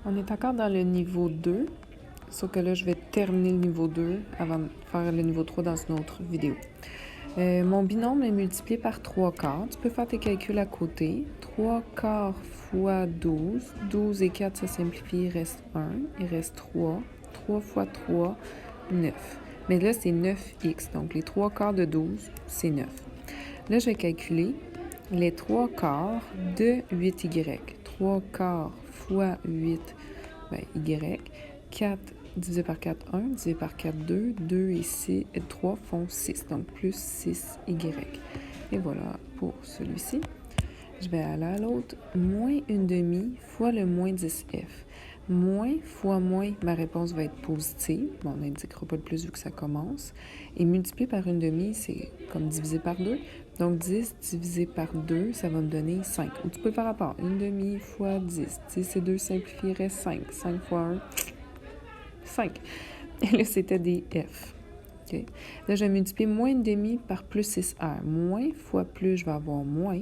On est encore dans le niveau 2, sauf que là, je vais terminer le niveau 2 avant de faire le niveau 3 dans une autre vidéo. Mon binôme est multiplié par 3 quarts. Tu peux faire tes calculs à côté. 3 quarts fois 12. 12 et 4 se simplifient, il reste 1. Il reste 3. 3 fois 3, 9. Mais là, c'est 9x. Donc, les 3 quarts de 12, c'est 9. Là, je vais calculer les 3 quarts de 8y. 3 quarts fois 8, y. 4 divisé par 4, 1. Divisé par 4, 2. 2 et 6, 3 font 6. Donc, plus 6y. Et voilà pour celui-ci. Je vais aller à l'autre. Moins une demi fois le moins 10f. Moins fois moins, ma réponse va être positive. Bon, on n'indiquera pas le plus vu que ça commence. Et multiplié par une demi, c'est comme divisé par 2. Donc, 10 divisé par 2, ça va me donner 5. Ou tu peux le faire à part. Une demi fois 10. 10 et 2 simplifierait 5. 5 fois 1, 5. Et là, c'était des f. Okay. Là, je vais multiplier moins une demi par plus 6r. Moins fois plus, je vais avoir moins.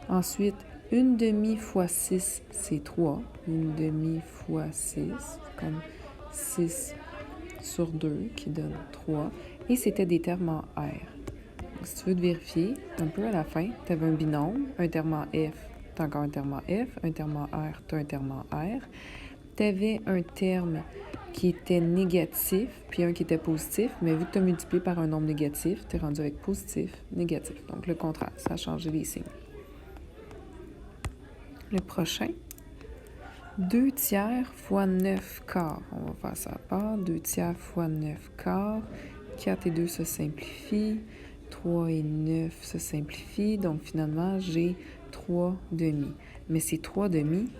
Ensuite, une demi fois 6, c'est 3. Une demi fois 6, comme 6 sur 2, qui donne 3. Et c'était des termes en R. Donc, si tu veux te vérifier, un peu à la fin, tu avais un binôme, un terme en F, tu as encore un terme en F, un terme en R, tu as un terme en R. Tu avais un terme qui était négatif, puis un qui était positif, mais vu que tu as multiplié par un nombre négatif, tu es rendu avec positif, négatif. Donc, le contraire, ça a changé les signes. Le prochain, 2 tiers fois 9 quarts. On va faire ça à part. 2 tiers fois 9 quarts. 4 et 2 se simplifient. 3 et 9 se simplifient. Donc, finalement, j'ai 3 demi. Mais c'est 3 demi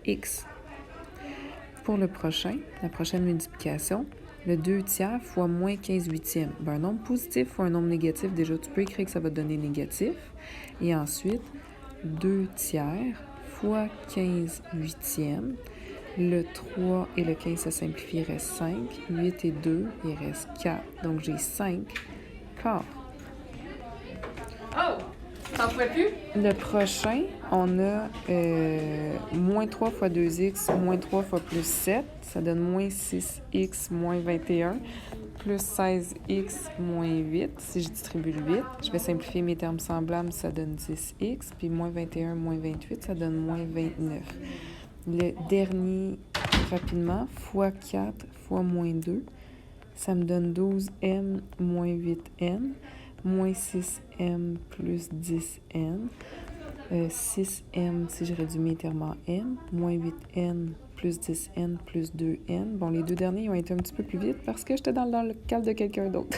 x. Pour le prochain, la prochaine multiplication, le 2 tiers fois moins 15 huitièmes. Ben, un nombre positif fois un nombre négatif, déjà, tu peux écrire que ça va donner négatif. Et ensuite, 2 tiers fois 15 huitièmes. Le 3 et le 15 se simplifient, il reste 5. 8 et 2, il reste 4. Donc, j'ai 5 quarts. Oh! T'en pouvais plus? Le prochain, on a moins 3 fois 2x, moins 3 fois plus 7. Ça donne moins 6x moins 21, plus 16x moins 8. Si je distribue le 8, je vais simplifier mes termes semblables, ça donne 10x. Puis moins 21 moins 28, ça donne moins 29. Le dernier, rapidement, fois 4 fois moins 2, ça me donne 12m moins 8n. Moins 6m plus 10n. 6m si je réduis mes termes en n. Moins 8n plus 10n plus 2n. Bon, les deux derniers ont été un petit peu plus vite parce que j'étais dans le calque de quelqu'un d'autre.